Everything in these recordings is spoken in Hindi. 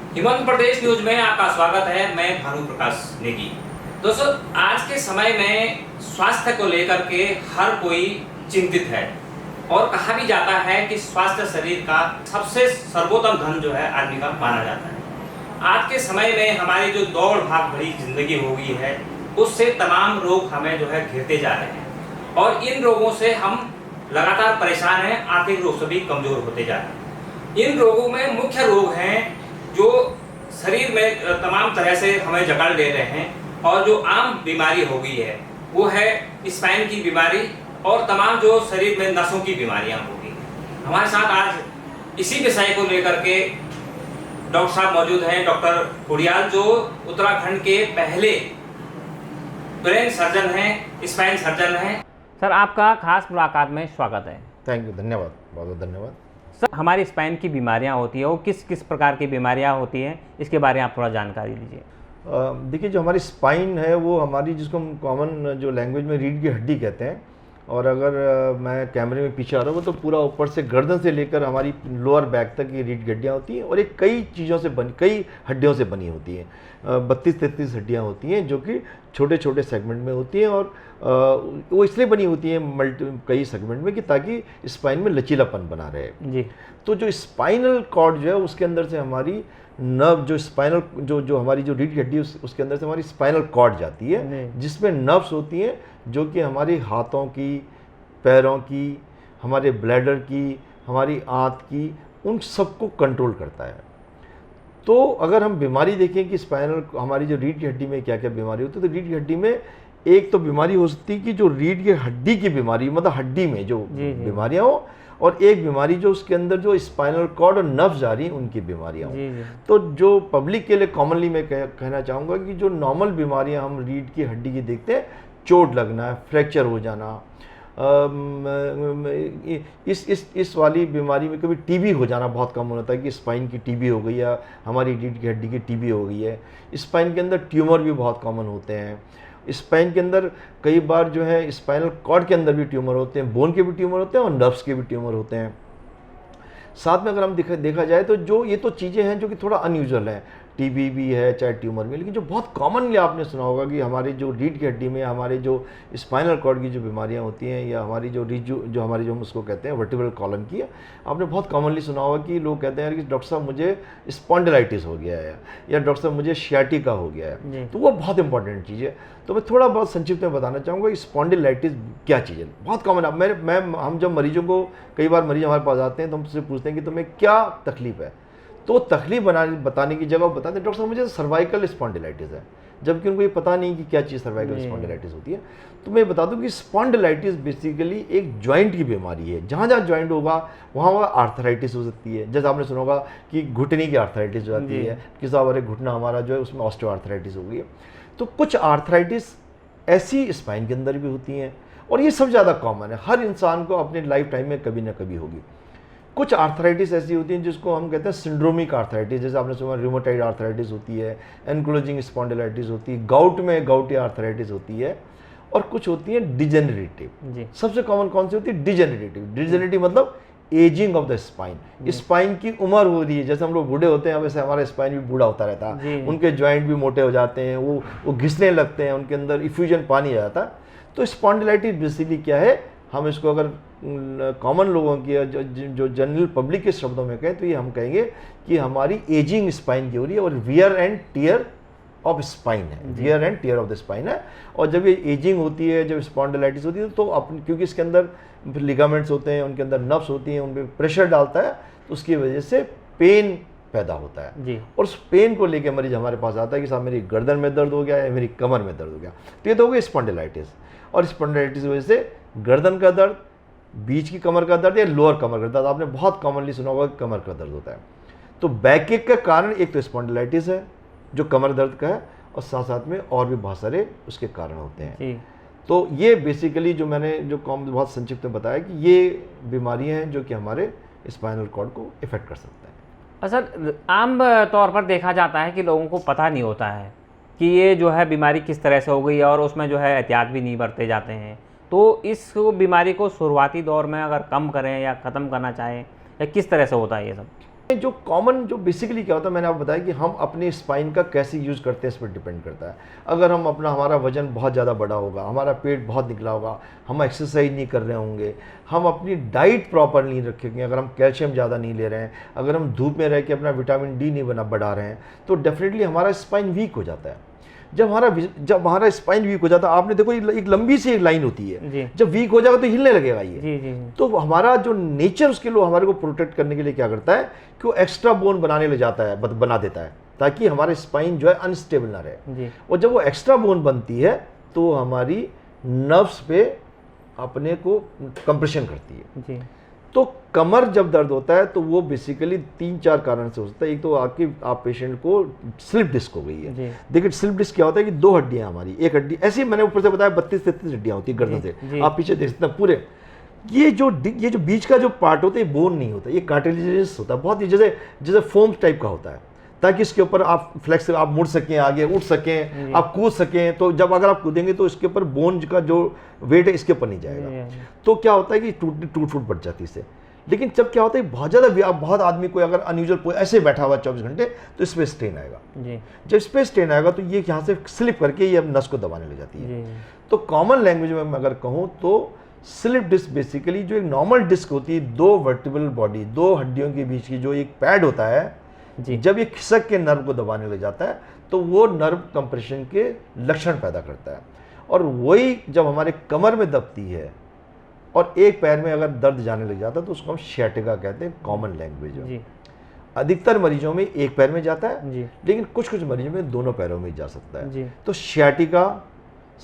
हिमाचल प्रदेश न्यूज में आपका स्वागत है। मैं भानु प्रकाश नेगी। दोस्तों, आज के समय में स्वास्थ्य को लेकर के हर कोई चिंतित है और कहा भी जाता है कि स्वास्थ्य शरीर का सबसे सर्वोत्तम धन जो है आदमी का माना जाता है। आज के समय में हमारी जो दौड़ भाग भरी जिंदगी हो गई है, उससे तमाम रोग हमें जो है घेरते जा रहे हैं और इन रोगों से हम लगातार परेशान हैं। आर्थिक रूप से भी कमजोर होते जा रहे हैं। इन रोगों में मुख्य रोग हैं जो शरीर में तमाम तरह से हमें जकड़ ले रहे हैं और जो आम बीमारी हो गई है वो है स्पाइन की बीमारी और तमाम जो शरीर में नसों की बीमारियां हो गई। हमारे साथ आज इसी विषय को लेकर के डॉक्टर साहब मौजूद हैं, डॉक्टर कुड़ियाल, जो उत्तराखंड के पहले ब्रेन सर्जन हैं, स्पाइन सर्जन हैं। सर, आपका खास मुलाकात में स्वागत है। थैंक यू, धन्यवाद, बहुत बहुत धन्यवाद। सर, हमारी स्पाइन की बीमारियां होती है, वो किस किस प्रकार की बीमारियां होती हैं, इसके बारे में आप थोड़ा जानकारी दीजिए। देखिए, जो हमारी स्पाइन है वो हमारी, जिसको हम कॉमन जो लैंग्वेज में रीढ़ की हड्डी कहते हैं, और अगर मैं कैमरे में पीछे आ रहा हूँ तो पूरा ऊपर से गर्दन से लेकर हमारी लोअर बैक तक ये रीढ़ की हड्डियाँ होती हैं और ये कई चीज़ों से बनी, कई हड्डियों से बनी होती हैं। 32-33 हड्डियाँ होती हैं जो कि छोटे छोटे सेगमेंट में होती हैं और वो इसलिए बनी होती हैं कई सेगमेंट में कि ताकि स्पाइन में लचीलापन बना रहे जी। तो जो स्पाइनल कॉर्ड जो है उसके अंदर से हमारी नर्व, जो स्पाइनल जो हमारी जो रीढ़ की हड्डी उसके अंदर से हमारी स्पाइनल कॉर्ड जाती है, जिसमें नर्व्स होती हैं जो कि हमारे हाथों की, पैरों की, हमारे ब्लैडर की, हमारी आंत की, उन सबको कंट्रोल करता है। तो अगर हम बीमारी देखें कि स्पाइनल, हमारी जो रीढ़ की हड्डी में क्या क्या बीमारी होती है, तो रीढ़ की हड्डी में एक तो बीमारी हो सकती है कि जो रीढ़ की हड्डी की बीमारी, मतलब हड्डी में जो बीमारियां हो, और एक बीमारी जो उसके अंदर जो स्पाइनल कॉर्ड और नर्व्स जा रही हैं उनकी बीमारियां हो। तो जो पब्लिक के लिए कॉमनली मैं कहना चाहूँगा कि जो नॉर्मल बीमारियां हम रीढ़ की हड्डी की देखते हैं, चोट लगना, फ्रैक्चर हो जाना, इस वाली बीमारी में कभी टीबी हो जाना बहुत कॉमन होता है कि स्पाइन की टीबी हो गई या हमारी रीढ़ की हड्डी की टीबी हो गई है। स्पाइन के अंदर ट्यूमर भी बहुत कॉमन होते हैं। स्पाइन के अंदर कई बार जो है स्पाइनल कॉर्ड के अंदर भी ट्यूमर होते हैं, बोन के भी ट्यूमर होते हैं और नर्व्स के भी ट्यूमर होते हैं। साथ में अगर हम देखा जाए तो जो ये तो चीज़ें हैं जो कि थोड़ा अनयूजुअल हैं, टीबी भी है चाहे ट्यूमर भी, लेकिन जो बहुत कॉमनली आपने सुना होगा कि हमारी जो रीढ़ की हड्डी में हमारे जो स्पाइनल कॉर्ड की जो बीमारियां होती हैं या हमारी जो जो हमारी जो हम उसको कहते हैं वर्टिब्रल कॉलम की है, आपने बहुत कॉमनली सुना होगा कि लोग कहते हैं कि डॉक्टर साहब मुझे स्पॉन्डिलाइटिस हो गया है या डॉक्टर साहब मुझे शियाटिका हो गया है। तो वो बहुत इंपॉर्टेंट चीज़ है। तो मैं थोड़ा बहुत संक्षिप्त में बताना चाहूँगा कि स्पॉन्डिलाइटिस क्या चीज़ है। बहुत कॉमन है। हम जब मरीजों को, कई बार मरीज हमारे पास आते हैं तो हमसे पूछते हैं कि तुम्हें क्या तकलीफ है, तो तकलीफ बताने की जगह बताते हैं डॉक्टर साहब मुझे सर्वाइकल स्पॉन्डिलाइटिस है, जबकि उनको ये पता नहीं कि क्या चीज़ सर्वाइकल स्पॉन्डिलाइटिस होती है। तो मैं बता दूं कि स्पॉन्डिलाइटिस बेसिकली एक जॉइंट की बीमारी है। जहाँ जहाँ जॉइंट होगा वहाँ वहाँ आर्थराइटिस हो सकती है। जैसे आपने सुना होगा कि घुटने की आर्थराइटिस हो जाती है, किसी हमारे घुटना हमारा जो है उसमें ऑस्टियो आर्थराइटिस हो गई है। तो कुछ आर्थराइटिस ऐसी स्पाइन के अंदर भी होती हैं और ये सब ज़्यादा कॉमन है, हर इंसान को अपने लाइफ टाइम में कभी ना कभी होगी। कुछ आर्थराइटिस ऐसी होती हैं जिसको हम कहते हैं सिंड्रोमिक आर्थराइटिस, जैसे आपने सुना रिमोटाइड आर्थराइटिस होती है, एनक्लोजिंग स्पॉन्डिलाइटिस होती है, गाउट में गाउटी आर्थराइटिस होती है, और कुछ होती है डिजेनरेटिव। सबसे कॉमन कौन सी होती है? डिजेनरेटिव। डिजेनरेटिव मतलब ageing of the spine. Spine की उम्र हो रही है, जैसे हम लोग बूढ़े होते हैं वैसे हमारा स्पाइन भी बूढ़ा होता रहता है, उनके जॉइंट भी मोटे हो जाते हैं, वो घिसने लगते हैं, उनके अंदर इफ्यूजन पानी आ जाता है। तो स्पॉन्डिलाइटिस बेसिकली क्या है, हम इसको अगर कॉमन लोगों की जो जनरल पब्लिक के शब्दों में कहें तो ये हम कहेंगे कि हमारी एजिंग स्पाइन की हो रही है और wear and tear of spine है, wear and tear of the spine है। और जब ये एजिंग होती है, जब स्पॉन्डिलाइटिस होती है, तो अपने क्योंकि इसके अंदर लिगामेंट्स होते हैं, उनके अंदर नर्व्स होती हैं, उन पर प्रेशर डालता है, तो उसकी वजह से पेन पैदा होता है जी। और उस पेन को लेकर मरीज हमारे पास आता है कि साहब मेरी गर्दन में दर्द हो गया या मेरी कमर में दर्द हो गया। तो ये तो हो गया स्पॉन्डिलाइटिस। और स्पॉन्डिलाइटिस की वजह से गर्दन का दर्द, बीच की कमर का दर्द या लोअर कमर का दर्द, आपने बहुत कॉमनली सुना होगा कि कमर का दर्द होता है। तो बैकएक का कारण एक तो स्पॉन्डिलाइटिस है जो कमर दर्द का है, और साथ साथ में और भी बहुत सारे उसके कारण होते हैं। तो ये बेसिकली जो मैंने जो बहुत संक्षिप्त में बताया कि ये बीमारियां हैं जो कि हमारे स्पाइनल कॉर्ड को इफेक्ट कर सकते हैं। सर, आम तौर पर देखा जाता है कि लोगों को पता नहीं होता है कि ये जो है बीमारी किस तरह से हो गई है और उसमें जो है एहतियात भी नहीं बरते जाते हैं। तो इस बीमारी को शुरुआती दौर में अगर कम करें या ख़त्म करना चाहें, या किस तरह से होता है ये सब? जो कॉमन जो बेसिकली क्या होता है, मैंने आपको बताया कि हम अपने स्पाइन का कैसे यूज़ करते हैं इस पर डिपेंड करता है। अगर हम हमारा वजन बहुत ज़्यादा बड़ा होगा, हमारा पेट बहुत निकला होगा, हम एक्सरसाइज नहीं कर रहे होंगे, हम अपनी डाइट प्रॉपर नहीं रखेंगे, अगर हम कैल्शियम ज़्यादा नहीं ले रहे हैं, अगर हम धूप में रह के अपना विटामिन डी नहीं बढ़ा रहे हैं, तो डेफिनेटली हमारा स्पाइन वीक हो जाता है। जब हमारा स्पाइन वीक हो जाता है, आपने देखो एक लंबी सी एक लाइन होती है, जब वीक हो जाएगा तो हिलने लगेगा ये। जी। तो हमारा जो नेचर उसके लिए हमारे को प्रोटेक्ट करने के लिए क्या करता है कि वो एक्स्ट्रा बोन बनाने लग जाता है, बना देता है, ताकि हमारे स्पाइन जो है अनस्टेबल ना रहे। और जब वो एक्स्ट्रा बोन बनती है तो हमारी नर्व्स पे अपने को कंप्रेशन करती है। तो कमर जब दर्द होता है तो वो बेसिकली 3-4 कारण से हो सकता है। एक तो आप पेशेंट को स्लिप डिस्क हो गई है। देखिए स्लिप डिस्क क्या होता है कि 2 हड्डियां हमारी, एक हड्डी ऐसे मैंने ऊपर से बताया 32-33 हड्डियां होती है गर्दन से, आप पीछे देख सकते हैं पूरे। ये जो बीच का जो पार्ट होता है बोन नहीं होता, ये कार्टिलेजियस होता है, बहुत ही जैसे फोम टाइप का होता है, ताकि इसके ऊपर आप फ्लेक्स आप मुड़ सकें, आगे उठ सकें, आप कूद सकें। तो जब अगर आप कूदेंगे तो इसके ऊपर बोन का जो वेट है इसके ऊपर नहीं जाएगा। तो क्या होता है कि टूट फूट बढ़ जाती है इससे। लेकिन जब क्या होता है बहुत ज़्यादा बहुत आदमी को अगर अनयूजुअल ऐसे बैठा हुआ 24 घंटे तो इस पर स्ट्रेन आएगा। जब इस पर स्ट्रेन आएगा तो ये यहाँ से स्लिप करके ये नस को दबाने लग जाती है। तो कॉमन लैंग्वेज में मैं अगर कहूँ तो स्लिप डिस्क बेसिकली जो एक नॉर्मल डिस्क होती है, 2 वर्टिब्रल बॉडी, 2 हड्डियों के बीच की जो एक पैड होता है, जब ये खिसक के नर्व को दबाने लग जाता है तो वो नर्व कंप्रेशन के लक्षण पैदा करता है। और वही जब हमारे कमर में दबती है और एक पैर में अगर दर्द जाने लग जाता है तो उसको हम शियाटिका कहते हैं कॉमन लैंग्वेज में। अधिकतर मरीजों में एक पैर में जाता है, लेकिन कुछ मरीजों में दोनों पैरों में जा सकता है। तो sciatica,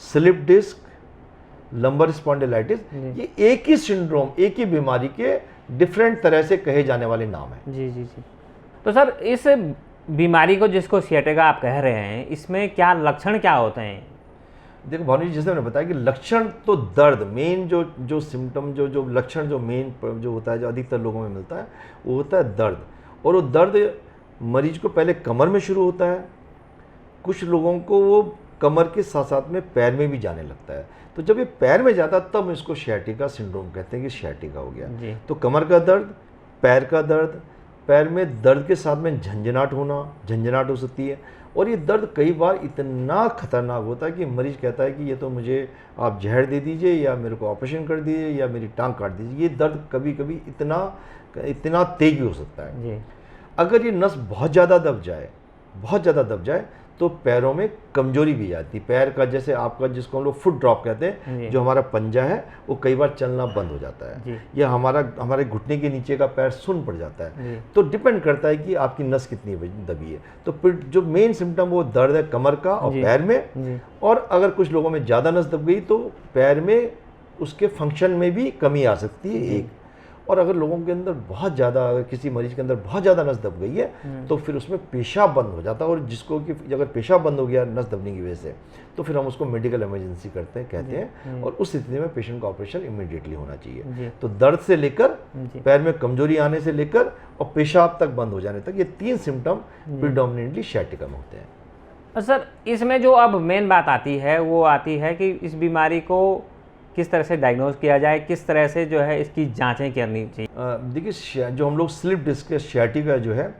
slip disc, lumbar spondylitis, ये एक ही सिंड्रोम, एक ही बीमारी के डिफरेंट तरह से कहे जाने वाले नाम हैं। तो सर इस बीमारी को जिसको सियाटिका आप कह रहे हैं, इसमें क्या लक्षण क्या होते हैं? देखो भानु जी, जैसे मैंने बताया कि लक्षण तो दर्द मेन जो सिम्टम जो लक्षण जो मेन जो होता है, जो अधिकतर लोगों में मिलता है, वो होता है दर्द। और वो दर्द मरीज को पहले कमर में शुरू होता है, कुछ लोगों को वो कमर के साथ साथ में पैर में भी जाने लगता है। तो जब ये पैर में जाता है तब इसको शियाटिका सिंड्रोम कहते हैं कि शियाटिका हो गया। तो कमर का दर्द, पैर का दर्द, पैर में दर्द के साथ में झंझनाहट हो सकती है। और ये दर्द कई बार इतना खतरनाक होता है कि मरीज कहता है कि ये तो मुझे आप जहर दे दीजिए या मेरे को ऑपरेशन कर दीजिए या मेरी टांग काट दीजिए। ये दर्द कभी कभी इतना तेज भी हो सकता है। अगर ये नस बहुत ज़्यादा दब जाए तो पैरों में कमजोरी भी आती है। पैर का जैसे आपका जिसको हम लोग फुट ड्रॉप कहते हैं, जो हमारा पंजा है वो कई बार चलना बंद हो जाता है, या हमारे घुटने के नीचे का पैर सुन्न पड़ जाता है। तो डिपेंड करता है कि आपकी नस कितनी दबी है। तो फिर जो मेन सिम्टम वो दर्द है कमर का और पैर में। और अगर कुछ लोगों में ज़्यादा नस दब गई तो पैर में उसके फंक्शन में भी कमी आ सकती है एक। और अगर लोगों के अंदर बहुत ज़्यादा, अगर किसी मरीज के अंदर बहुत ज़्यादा नस दब गई है तो फिर उसमें पेशाब बंद हो जाता है। और जिसको कि अगर पेशाब बंद हो गया नस दबने की वजह से तो फिर हम उसको मेडिकल इमरजेंसी कहते हैं। और उस स्थिति में पेशेंट का ऑपरेशन इमीडिएटली होना चाहिए। तो दर्द से लेकर, पैर में कमजोरी आने से लेकर और पेशाब तक बंद हो जाने तक, ये 3 सिम्टम प्रिडोमिनेटली शियाटिका में होते हैं। सर इसमें जो अब मेन बात आती है वो आती है कि इस बीमारी को किस तरह से डायग्नोज किया जाए, किस तरह से जो है इसकी जांचें करनी चाहिए? देखिए जो हम लोग स्लिप डिस्क के शियाटिका जो है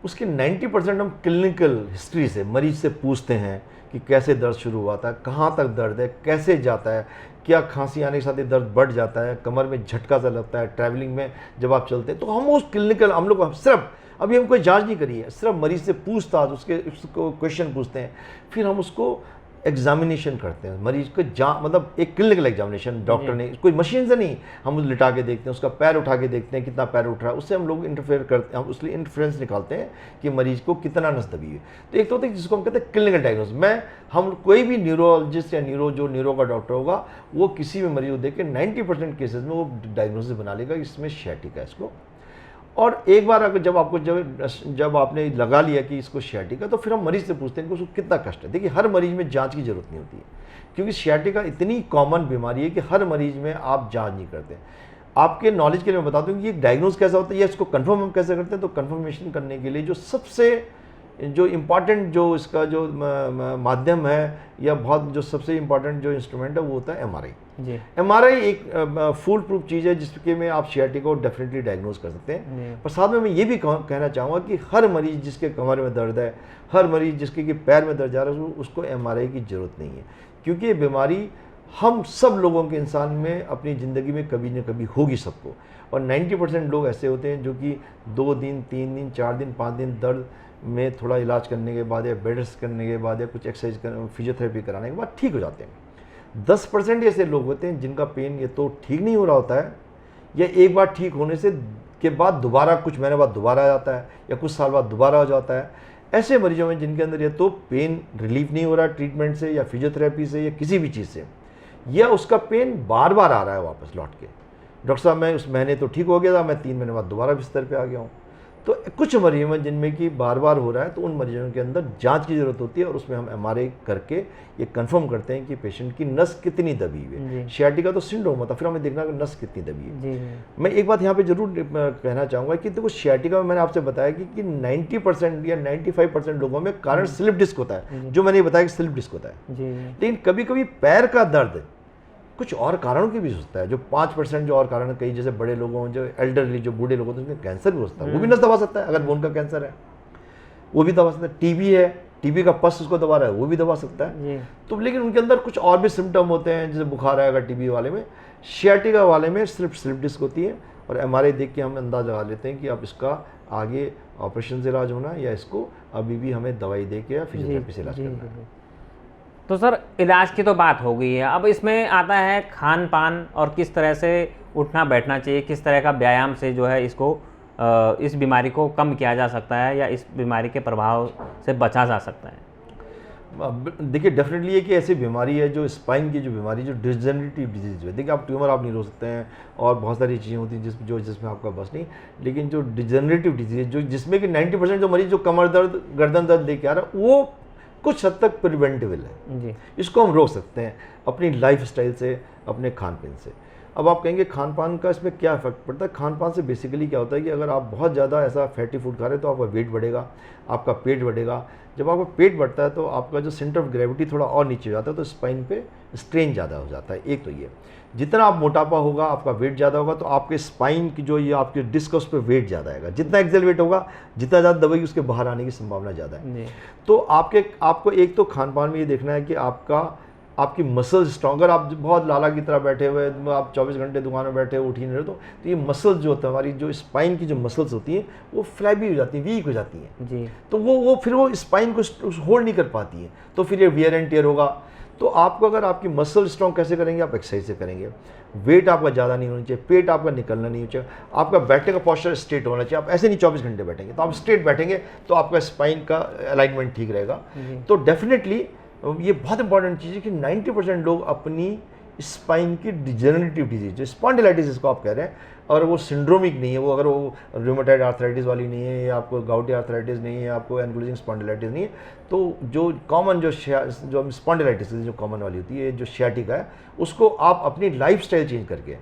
उसके 90% हम क्लिनिकल हिस्ट्री से मरीज से पूछते हैं कि कैसे दर्द शुरू हुआ था, कहाँ तक दर्द है, कैसे जाता है, क्या खांसी आने के साथ ये दर्द बढ़ जाता है, कमर में झटका सा लगता है, ट्रैवलिंग में जब आप चलते हैं। तो हम उस क्लिनिकल हम लोग सिर्फ अभी हम कोई जांच नहीं करी है, सिर्फ मरीज से पूछताछ उसको क्वेश्चन पूछते हैं, फिर हम उसको एग्जामिनेशन करते हैं मरीज को, मतलब एक क्लिनिकल एग्जामिनेशन, डॉक्टर ने कोई मशीन से नहीं, हम लिटा के देखते हैं, उसका पैर उठा के देखते हैं कितना पैर उठ रहा है, उससे हम लोग इंटरफेयर करते हैं, हम उसके इंटरफेरेंस निकालते हैं कि मरीज को कितना नस दबी है। तो एक तो होता है जिसको हम कहते हैं क्लिनिकल डायग्नोस। हम कोई भी न्यूरोलॉजिस्ट या न्यूरो का डॉक्टर होगा वो किसी भी मरीज को देख के 90% केसेज में वो डायग्नोसिस बना लेगा इसमें शियाटिका है इसको। और एक बार अगर जब आपने लगा लिया कि इसको शियाटिका, तो फिर हम मरीज से पूछते हैं कि उसको कितना कष्ट है। देखिए हर मरीज में जांच की जरूरत नहीं होती है, क्योंकि शियाटिका इतनी कॉमन बीमारी है कि हर मरीज में आप जांच नहीं करते। आपके नॉलेज के लिए मैं बताता हूँ कि ये डायग्नोज कैसा होता है या इसको कंफर्म हम कैसे करते हैं। तो कंफर्मेशन करने के लिए जो सबसे जो इम्पॉर्टेंट जो इसका जो माध्यम है या बहुत जो सबसे इम्पॉर्टेंट जो इंस्ट्रूमेंट है वो होता है एमआरआई। जी। एमआरआई एक फुल प्रूफ चीज़ है जिसके में आप सियाटिका को डेफिनेटली डायग्नोज कर सकते हैं। पर साथ में मैं ये भी कहना चाहूँगा कि हर मरीज जिसके कमर में दर्द है, हर मरीज जिसके कि पैर में दर्द जा रहा है, उसको एमआरआई की ज़रूरत नहीं है, क्योंकि ये बीमारी हम सब लोगों के इंसान में अपनी ज़िंदगी में कभी न कभी होगी सबको। और 90% लोग ऐसे होते हैं जो कि 2 दिन 3 दिन 4 दिन 5 दिन दर्द में थोड़ा इलाज करने के बाद या बेड रेस्ट करने के बाद या कुछ एक्सरसाइज फिजियोथेरेपी कराने के बाद ठीक हो जाते हैं। 10% ऐसे लोग होते हैं जिनका पेन ये तो ठीक नहीं हो रहा होता है, या एक बार ठीक होने से के बाद दोबारा कुछ महीने बाद दोबारा आ जाता है या कुछ साल बाद दोबारा हो जाता है। ऐसे मरीजों में जिनके अंदर ये तो पेन रिलीफ नहीं हो रहा ट्रीटमेंट से या फिजियोथेरेपी से या किसी भी चीज़ से, या उसका पेन बार बार आ रहा है वापस लौट के, डॉक्टर साहब मैं उस महीने तो ठीक हो गया था, मैं 3 महीने बाद दोबारा बिस्तर पे आ गया हूँ। तो कुछ मरीजों में जिनमें कि बार बार हो रहा है, तो उन मरीजों के अंदर जांच की ज़रूरत होती है और उसमें हम एमआरआई करके ये कंफर्म करते हैं कि पेशेंट की नस कितनी दबी हुई है। सियाटिका तो सिंड्रोम होता है, फिर हमें देखना कि नस कितनी दबी है। जी। मैं एक बात यहाँ पे जरूर कहना चाहूँगा कि देखो सियाटिका में मैंने आपसे बताया कि 90% या 95% लोगों में कारण स्लिप डिस्क होता है, जो मैंने बताया कि स्लिप डिस्क होता है। लेकिन कभी कभी पैर का दर्द कुछ और कारणों की भी हो सकता है, जो 5% जो और कारण है, कई जैसे बड़े लोगों जो एल्डरली जो बूढ़े लोग होते हैं उनमें कैंसर भी हो सकता है, वो भी नस दबा सकता है। अगर बोन का कैंसर है वो भी दबा सकता है, टीबी है, टीबी का पस उसको दबा रहा है वो भी दबा सकता है। तो लेकिन उनके अंदर कुछ और भी सिम्टम होते हैं, जैसे बुखार आएगा टीबी वाले में। सियाटिका वाले में सिर्फ स्लिप डिस्क होती है और एमआरआई देख के हम अंदाज़ लगा लेते हैं कि अब इसका आगे ऑपरेशन से इलाज होना है या इसको अभी भी हमें दवाई दे के या फिजियोथेरेपी से इलाज करना है। तो सर इलाज की तो बात हो गई है, अब इसमें आता है खान पान और किस तरह से उठना बैठना चाहिए, किस तरह का व्यायाम से जो है इसको इस बीमारी को कम किया जा सकता है या इस बीमारी के प्रभाव से बचा जा सकता है। देखिए डेफिनेटली ये कि ऐसी बीमारी है जो स्पाइन की जो बीमारी जो डिजनरेटिव डिजीज है। देखिए आप ट्यूमर आप नहीं रोक सकते हैं और बहुत सारी चीज़ें होती हैं जिसमें आपका बस नहीं, लेकिन जो डिजनरेटिव डिजीज जो जिसमें कि 90% जो मरीज जो कमर दर्द गर्दन दर्द लेके आ रहा है वो कुछ हद तक प्रिवेंटेबल है जी। इसको हम रोक सकते हैं अपनी लाइफस्टाइल से, अपने खान पान से। अब आप कहेंगे खान पान का इसमें क्या इफेक्ट पड़ता है। खान पान से बेसिकली क्या होता है कि अगर आप बहुत ज़्यादा ऐसा फैटी फूड खा रहे हैं तो आपका वेट बढ़ेगा, आपका पेट बढ़ेगा। जब आपका पेट बढ़ता है तो आपका जो सेंटर ऑफ ग्रेविटी थोड़ा और नीचे हो जाता है, तो स्पाइन पे स्ट्रेन ज़्यादा हो जाता है। एक तो ये जितना आप मोटापा होगा, आपका वेट ज़्यादा होगा, तो आपके स्पाइन की जो ये आपके डिस्क उस पर वेट ज़्यादा आएगा। जितना एक्सेल वेट होगा, जितना ज़्यादा दबेगी उसके बाहर आने की संभावना ज़्यादा है। तो आपको एक तो खान पान में ये देखना है कि आपकी मसल्स स्ट्रॉन्गर। आप बहुत लाला की तरह बैठे हुए, आप 24 घंटे दुकान में बैठे उठ ही नहीं रहे, तो ये मसल्स जो होता है हमारी जो स्पाइन की जो मसल्स होती हैं वो फ्लैबी हो जाती हैं, वीक हो जाती हैं जी। तो वो फिर वो स्पाइन को होल्ड नहीं कर पाती हैं, तो फिर ये वियर एंड टियर होगा। तो आपको अगर आपकी मसल स्ट्रॉन्ग कैसे करेंगे, आप एक्सरसाइज से करेंगे। वेट आपका ज़्यादा नहीं होना चाहिए, पेट आपका निकलना नहीं चाहिए, आपका बैठने का पोस्चर स्ट्रेट होना चाहिए। आप ऐसे नहीं 24 घंटे बैठेंगे, तो आप स्ट्रेट बैठेंगे तो आपका स्पाइन का अलाइनमेंट ठीक रहेगा। तो डेफिनेटली ये बहुत इंपॉर्टेंट चीज़ है कि 90% लोग अपनी स्पाइन की डिजेनरेटिव डिजीज जो स्पॉन्डिलाइटिस जिसको आप कह रहे हैं, और वो सिंड्रोमिक नहीं है, वो अगर वो रूमेटॉइड आर्थराइटिस वाली नहीं है, या आपको गाउटी आर्थराइटिस नहीं है, आपको एनक्लोजिंग स्पॉन्डिलाइटिस नहीं है, तो जो कॉमन जो स्पॉन्डिलाइटिस जो कॉमन वाली होती है, जो सियाटिका है, उसको आप अपनी लाइफस्टाइल चेंज करके,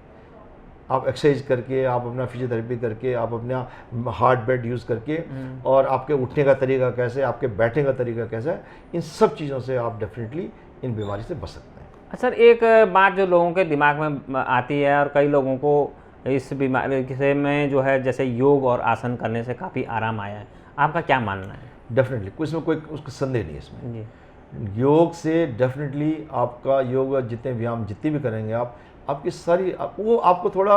आप एक्सरसाइज करके, आप अपना फिजियोथेरेपी करके, आप अपना हार्ड बेड यूज़ करके, और आपके उठने का तरीका कैसे, आपके बैठने का तरीका कैसा है, इन सब चीज़ों से आप डेफिनेटली इन बीमारी से बच सकते हैं। सर एक बात जो लोगों के दिमाग में आती है और कई लोगों को इस बीमारी से में जो है जैसे योग और आसन करने से काफ़ी आराम आया है, आपका क्या मानना है? डेफिनेटली इसमें कोई उसका संदेह नहीं है इसमें जी। योग से डेफिनेटली आपका योग जितने व्यायाम जितने भी करेंगे आपकी सारी वो आपको थोड़ा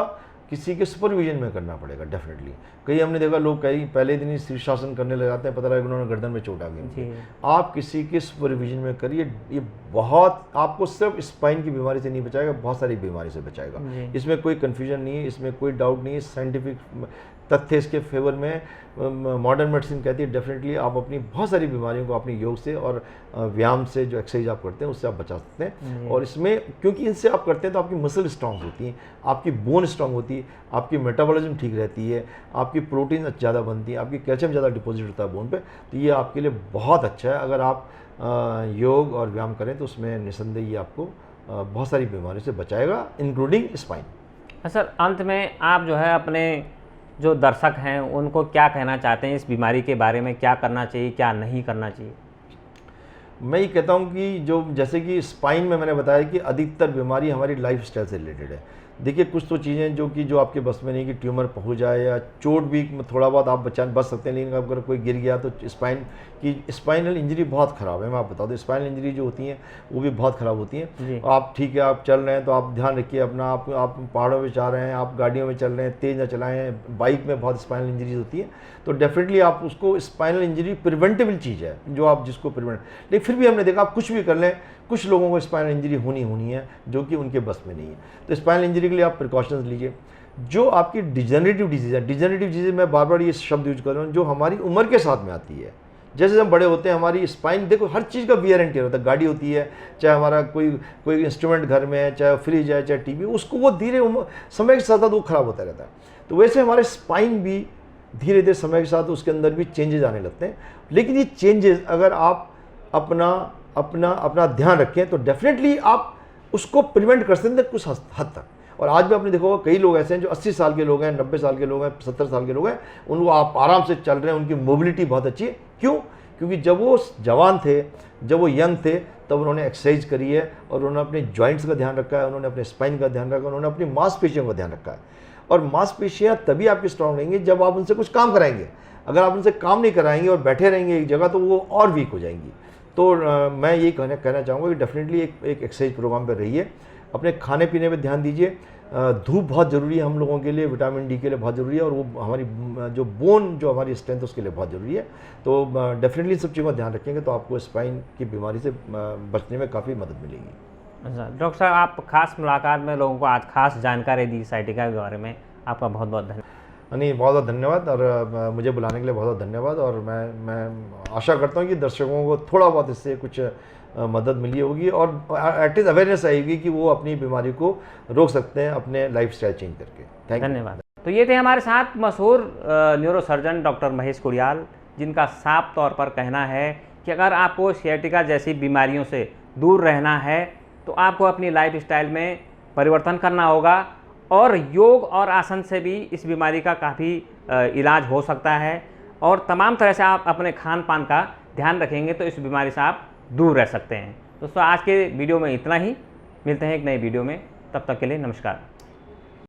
किसी के सुपरविजन में करना पड़ेगा डेफिनेटली। कई हमने देखा लोग कई पहले दिन ही शीर्षासन करने लग जाते हैं, पता लगा उन्होंने गर्दन में चोट आ गई। आप किसी के सुपरविजन में करिए, ये बहुत आपको सिर्फ स्पाइन की बीमारी से नहीं बचाएगा, बहुत सारी बीमारी से बचाएगा। इसमें कोई कन्फ्यूजन नहीं है, इसमें कोई डाउट नहीं है। साइंटिफिक तथ्य इसके फेवर में मॉडर्न मेडिसिन कहती है डेफिनेटली आप अपनी बहुत सारी बीमारियों को अपने योग से और व्यायाम से जो एक्सरसाइज आप करते हैं उससे आप बचा सकते हैं। और इसमें क्योंकि इनसे आप करते हैं तो आपकी मसल स्ट्रांग होती है, आपकी बोन स्ट्रांग होती है, आपकी मेटाबॉलिज्म ठीक रहती है, आपकी प्रोटीन ज़्यादा बनती है, आपकी कैल्शियम ज़्यादा डिपॉजिट होता है बोन पे। तो ये आपके लिए बहुत अच्छा है। अगर आप योग और व्यायाम करें तो उसमें निसंदेह ये आपको बहुत सारी बीमारियों से बचाएगा, इंक्लूडिंग स्पाइन। सर अंत में आप जो है अपने जो दर्शक हैं उनको क्या कहना चाहते हैं इस बीमारी के बारे में, क्या करना चाहिए, क्या नहीं करना चाहिए? मैं ये कहता हूँ कि जो जैसे कि स्पाइन में मैंने बताया कि अधिकतर बीमारी हमारी लाइफस्टाइल से रिलेटेड है। देखिए कुछ तो चीज़ें जो आपके बस में नहीं, कि ट्यूमर पहुँच जाए या चोट भी थोड़ा बहुत आप बच सकते हैं, लेकिन अगर कोई गिर गया तो स्पाइनल इंजरी बहुत ख़राब है। मैं आप बता दूँ, स्पाइनल इंजरी जो होती हैं वो भी बहुत ख़राब होती हैं। आप ठीक है, आप चल रहे हैं तो आप ध्यान रखिए अपना, आप पहाड़ों में जा रहे हैं, आप गाड़ियों में चल रहे हैं, तेज़ ना चलाएं, बाइक में बहुत स्पाइनल इंजरीज होती है, तो डेफिनेटली आप उसको, स्पाइनल इंजरी प्रिवेंटेबल चीज़ है जो आप जिसको प्रिवेंट, लेकिन फिर भी हमने देखा आप कुछ भी कर लें, कुछ लोगों को स्पाइनल इंजरी होनी है जो कि उनके बस में नहीं है। तो स्पाइनल इंजरी के लिए आप प्रिकॉशंस लीजिए। जो आपकी डिजेनरेटिव डिजीज़ है, डिजेनरेटिव डिजीज़ मैं बार बार ये शब्द यूज कर रहा हूँ, जो हमारी उम्र के साथ में आती है। जैसे हम बड़े होते हैं हमारी स्पाइन, देखो हर चीज़ का वियर एंड टियर होता है, गाड़ी होती है, चाहे हमारा कोई इंस्ट्रूमेंट घर में है, चाहे फ्रिज है, चाहे टीवी, उसको वो धीरे समय के साथ साथ वो खराब होता रहता है। तो वैसे हमारे स्पाइन भी धीरे धीरे समय के साथ उसके अंदर भी चेंजेस आने लगते हैं। लेकिन ये चेंजेस अगर आप अपना ध्यान रखें तो डेफिनेटली आप उसको प्रिवेंट कर सकते हैं कुछ हद तक। और आज भी आपने देखा होगा कई लोग ऐसे हैं जो 80 साल के लोग हैं, 90 साल के लोग हैं, 70 साल के लोग हैं, उनको आप आराम से चल रहे हैं, उनकी मोबिलिटी बहुत अच्छी है। क्यों? क्योंकि जब वो जवान थे, जब वो यंग थे, तब उन्होंने एक्सरसाइज करी है और उन्होंने अपने जॉइंट्स का ध्यान रखा है, उन्होंने अपने स्पाइन का ध्यान रखा है, उन्होंने अपनी मांसपेशियों का ध्यान रखा है। और मांसपेशियाँ तभी आपकी स्ट्रांग रहेंगी जब आप उनसे कुछ काम कराएंगे। अगर आप उनसे काम नहीं कराएंगे और बैठे रहेंगे एक जगह, तो वो और वीक हो जाएंगी। तो मैं ये कहना चाहूँगा कि डेफिनेटली एक एक्सरसाइज प्रोग्राम पर रहिए, अपने खाने पीने पर ध्यान दीजिए। धूप बहुत ज़रूरी है हम लोगों के लिए, विटामिन डी के लिए बहुत ज़रूरी है, और वो हमारी जो बोन, जो हमारी स्ट्रेंथ उसके लिए बहुत ज़रूरी है। तो डेफिनेटली सब चीज़ों का ध्यान रखेंगे तो आपको स्पाइन की बीमारी से बचने में काफ़ी मदद मिलेगी। अच्छा डॉक्टर साहब, आप खास मुलाकात में लोगों को आज खास जानकारी दी साइटिका के बारे में, आपका बहुत बहुत धन्यवाद। नहीं, बहुत बहुत धन्यवाद, और मुझे बुलाने के लिए बहुत बहुत धन्यवाद। और मैं आशा करता हूँ कि दर्शकों को थोड़ा बहुत इससे कुछ मदद मिली होगी और एटलीस्ट अवेयरनेस आएगी कि वो अपनी बीमारी को रोक सकते हैं अपने लाइफस्टाइल चेंज करके। धन्यवाद। तो ये थे हमारे साथ मशहूर न्यूरोसर्जन डॉक्टर महेश कुड़ियाल, जिनका साफ तौर पर कहना है कि अगर आपको सियाटिका जैसी बीमारियों से दूर रहना है तो आपको अपनी लाइफस्टाइल में परिवर्तन करना होगा, और योग और आसन से भी इस बीमारी का काफ़ी इलाज हो सकता है। और तमाम तरह से आप अपने खान पान का ध्यान रखेंगे तो इस बीमारी से आप दूर रह सकते हैं। दोस्तों आज के वीडियो में इतना ही, मिलते हैं एक नई वीडियो में, तब तक के लिए नमस्कार।